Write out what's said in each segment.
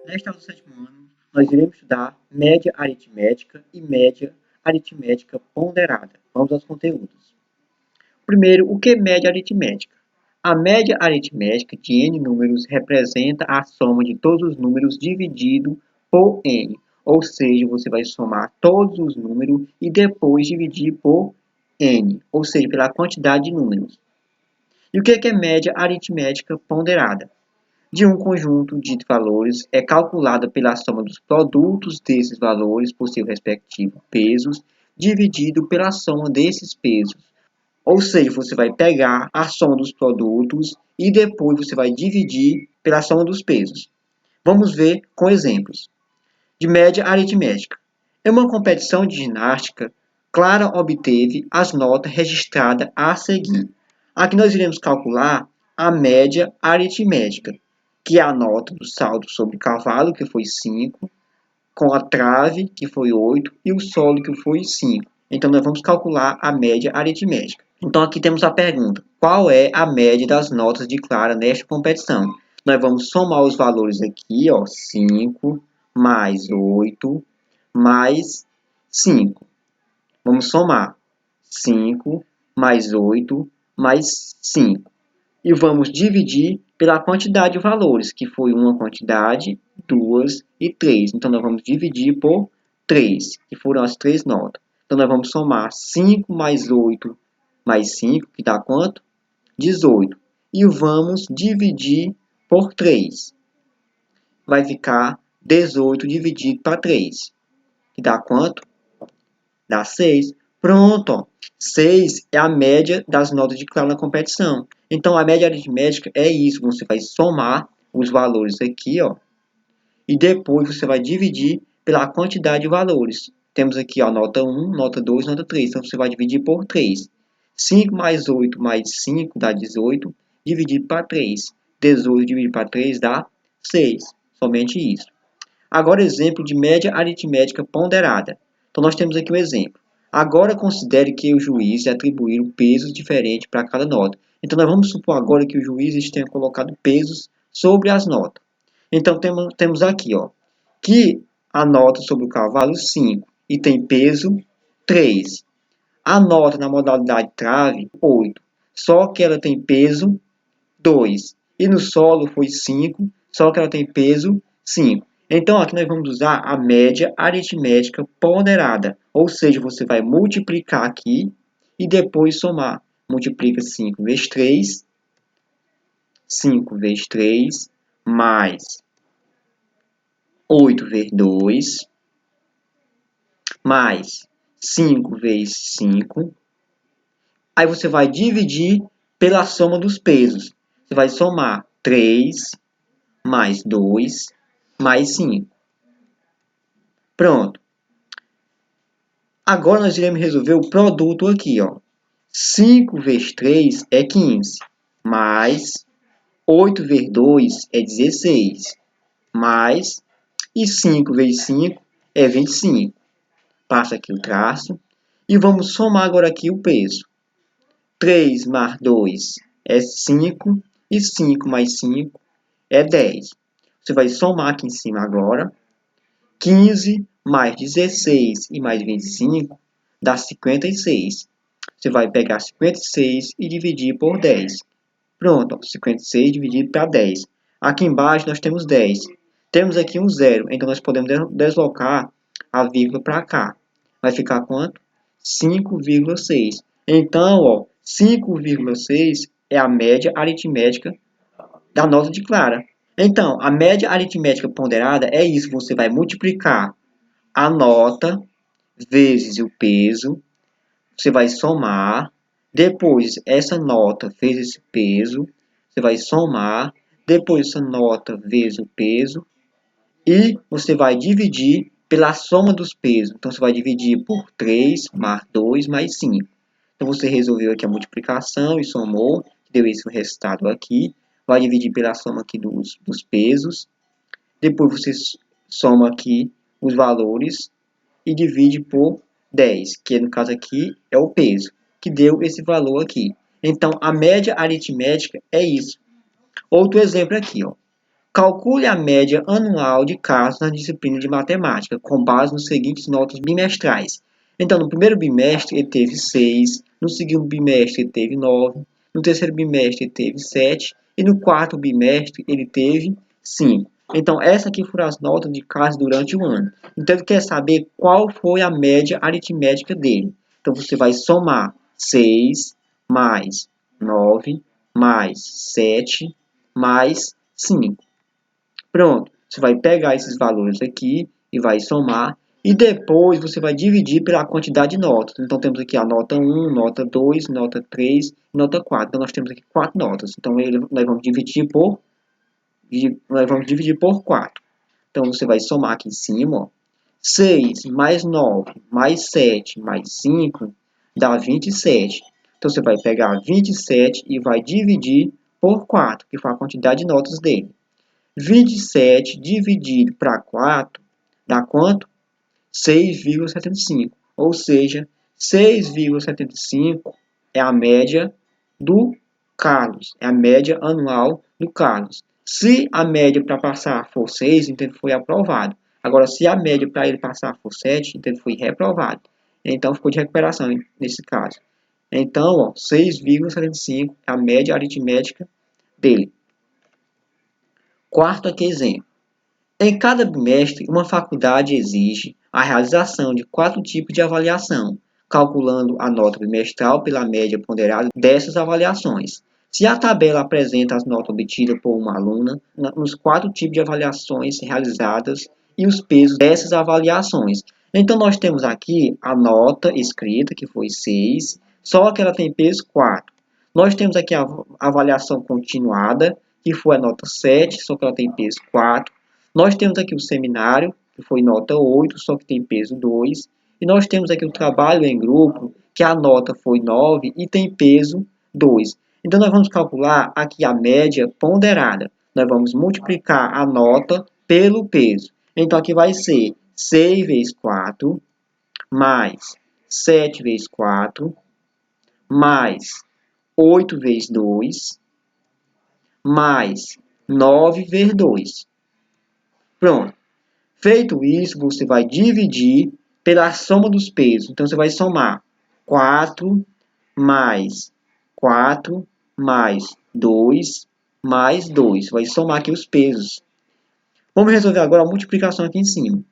Nesta aula do sétimo ano, nós iremos estudar média aritmética e média aritmética ponderada. Vamos aos conteúdos. Primeiro, o que é média aritmética? A média aritmética de n números representa a soma de todos os números dividido por n. Ou seja, você vai somar todos os números e depois dividir por n, ou seja, pela quantidade de números. E o que é média aritmética ponderada? De um conjunto de valores é calculada pela soma dos produtos desses valores por seu respectivo pesos, dividido pela soma desses pesos. Ou seja, você vai pegar a soma dos produtos e depois você vai dividir pela soma dos pesos. Vamos ver com exemplos. De média aritmética. Em uma competição de ginástica, Clara obteve as notas registradas a seguir. Aqui nós iremos calcular a média aritmética, que é a nota do salto sobre cavalo, que foi 5, com a trave, que foi 8, e o solo, que foi 5. Então, nós vamos calcular a média aritmética. Então, aqui temos a pergunta: qual é a média das notas de Clara nesta competição? Nós vamos somar os valores aqui, ó, 5 mais 8 mais 5. Vamos somar 5 mais 8 mais 5. E vamos dividir pela quantidade de valores, que foi uma quantidade, 2 e 3. Então, nós vamos dividir por 3, que foram as 3 notas. Então, nós vamos somar 5 mais 8 mais 5, que dá quanto? 18. E vamos dividir por 3. Vai ficar 18 dividido para 3, que dá quanto? Dá 6. Pronto, ó. 6 é a média das notas de Clara na competição. Então, a média aritmética é isso. Você vai somar os valores aqui, ó. E depois você vai dividir pela quantidade de valores. Temos aqui, ó, nota 1, nota 2, nota 3. Então, você vai dividir por 3. 5 mais 8 mais 5 dá 18. Dividido para 3. 18 dividido para 3 dá 6. Somente isso. Agora, exemplo de média aritmética ponderada. Então, nós temos aqui um exemplo. Agora, considere que o juiz atribuiu pesos diferentes para cada nota. Então, nós vamos supor agora que o juiz tenha colocado pesos sobre as notas. Então, temos aqui, ó, que a nota sobre o cavalo 5 e tem peso 3. A nota na modalidade trave, 8. Só que ela tem peso 2. E no solo foi 5, só que ela tem peso 5. Então, aqui nós vamos usar a média aritmética ponderada. Ou seja, você vai multiplicar aqui e depois somar. Multiplica 5 vezes 3, 5 vezes 3, mais 8 vezes 2, mais 5 vezes 5. Aí você vai dividir pela soma dos pesos. Você vai somar 3 mais 2 mais 5. Pronto. Agora nós iremos resolver o produto aqui, ó. 5 vezes 3 é 15, mais 8 vezes 2 é 16, mais, e 5 vezes 5 é 25. Passa aqui o traço e vamos somar agora aqui o peso. 3 mais 2 é 5 e 5 mais 5 é 10. Você vai somar aqui em cima agora. 15 mais 16 e mais 25 dá 56. Você vai pegar 56 e dividir por 10. Pronto, ó, 56 dividido para 10. Aqui embaixo nós temos 10. Temos aqui um zero, então nós podemos deslocar a vírgula para cá. Vai ficar quanto? 5,6. Então, ó, 5,6 é a média aritmética da nota de Clara. Então, a média aritmética ponderada é isso. Você vai multiplicar a nota vezes o peso. Você vai somar. Depois, essa nota vezes esse peso. Você vai somar. Depois, essa nota vezes o peso. E você vai dividir pela soma dos pesos. Então, você vai dividir por 3 mais 2 mais 5. Então, você resolveu aqui a multiplicação e somou. Deu esse resultado aqui. Vai dividir pela soma aqui dos pesos. Depois você soma aqui os valores e divide por 10, que no caso aqui é o peso, que deu esse valor aqui. Então, a média aritmética é isso. Outro exemplo aqui, ó. Calcule a média anual de casos na disciplina de matemática, com base nos seguintes notas bimestrais. Então, no primeiro bimestre ele teve 6, no segundo bimestre ele teve 9, no terceiro bimestre ele teve 7 e no quarto bimestre ele teve 5. Então, essas aqui foram as notas de casos durante o ano. Então, ele quer saber qual foi a média aritmética dele. Então, você vai somar 6 mais 9 mais 7 mais 5. Pronto, você vai pegar esses valores aqui e vai somar. E depois você vai dividir pela quantidade de notas. Então, temos aqui a nota 1, nota 2, nota 3 e nota 4. Então, nós temos aqui 4 notas. Então, nós vamos dividir por 4. Então, você vai somar aqui em cima, ó. 6 mais 9 mais 7 mais 5 dá 27. Então, você vai pegar 27 e vai dividir por 4, que foi a quantidade de notas dele. 27 dividido para 4 dá quanto? 6,75. Ou seja, 6,75 é a média do Carlos. É a média anual do Carlos. Se a média para passar for 6, então ele foi aprovado. Agora, se a média para ele passar for 7, então ele foi reprovado. Então, ficou de recuperação nesse caso. Então, 6,75 é a média aritmética dele. Quarto aqui exemplo. Em cada bimestre, uma faculdade exige a realização de 4 tipos de avaliação, calculando a nota bimestral pela média ponderada dessas avaliações. Se a tabela apresenta as notas obtidas por uma aluna nos 4 tipos de avaliações realizadas e os pesos dessas avaliações. Então, nós temos aqui a nota escrita, que foi 6, só que ela tem peso 4. Nós temos aqui a avaliação continuada, que foi a nota 7, só que ela tem peso 4. Nós temos aqui o seminário, que foi nota 8, só que tem peso 2. E nós temos aqui o trabalho em grupo, que a nota foi 9 e tem peso 2. Então, nós vamos calcular aqui a média ponderada. Nós vamos multiplicar a nota pelo peso. Então, aqui vai ser 6 vezes 4, mais 7 vezes 4, mais 8 vezes 2, mais 9 vezes 2. Pronto. Feito isso, você vai dividir pela soma dos pesos. Então, você vai somar 4 mais 4 mais 2 mais 2. Vai somar aqui os pesos. Vamos resolver agora a multiplicação aqui em cima.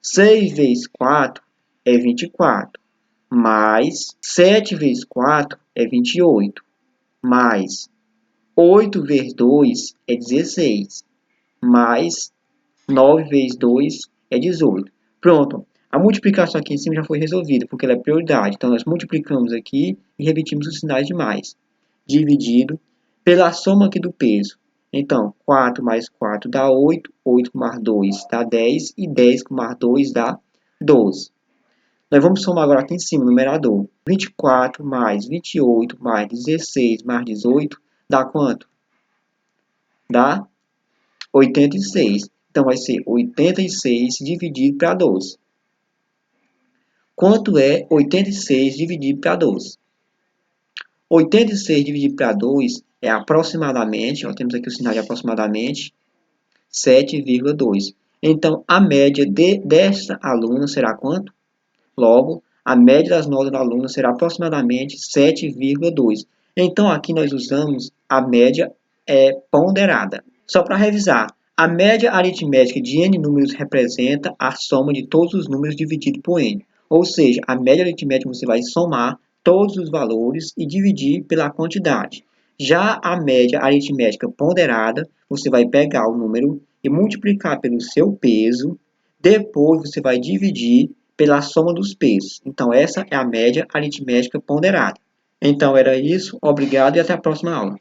6 vezes 4 é 24. Mais 7 vezes 4 é 28. Mais 8 vezes 2 é 16. Mais 9 vezes 2 é 18. Pronto. A multiplicação aqui em cima já foi resolvida, porque ela é prioridade. Então, nós multiplicamos aqui e repetimos os sinais de mais. Dividido pela soma aqui do peso. Então, 4 mais 4 dá 8. 8 mais 2 dá 10. E 10 mais 2 dá 12. Nós vamos somar agora aqui em cima, no numerador. 24 mais 28 mais 16 mais 18 dá quanto? Dá 86. Então, vai ser 86 dividido para 12. Quanto é 86 dividido para 12? 86 dividido para 2 é aproximadamente, ó, temos aqui o sinal de aproximadamente, 7,2. Então, a média desta aluna será quanto? Logo, a média das notas da aluna será aproximadamente 7,2. Então, aqui nós usamos a média ponderada. Só para revisar, a média aritmética de n números representa a soma de todos os números dividido por n. Ou seja, a média aritmética você vai somar todos os valores e dividir pela quantidade. Já a média aritmética ponderada, você vai pegar o número e multiplicar pelo seu peso, depois você vai dividir pela soma dos pesos. Então, essa é a média aritmética ponderada. Então, era isso. Obrigado e até a próxima aula.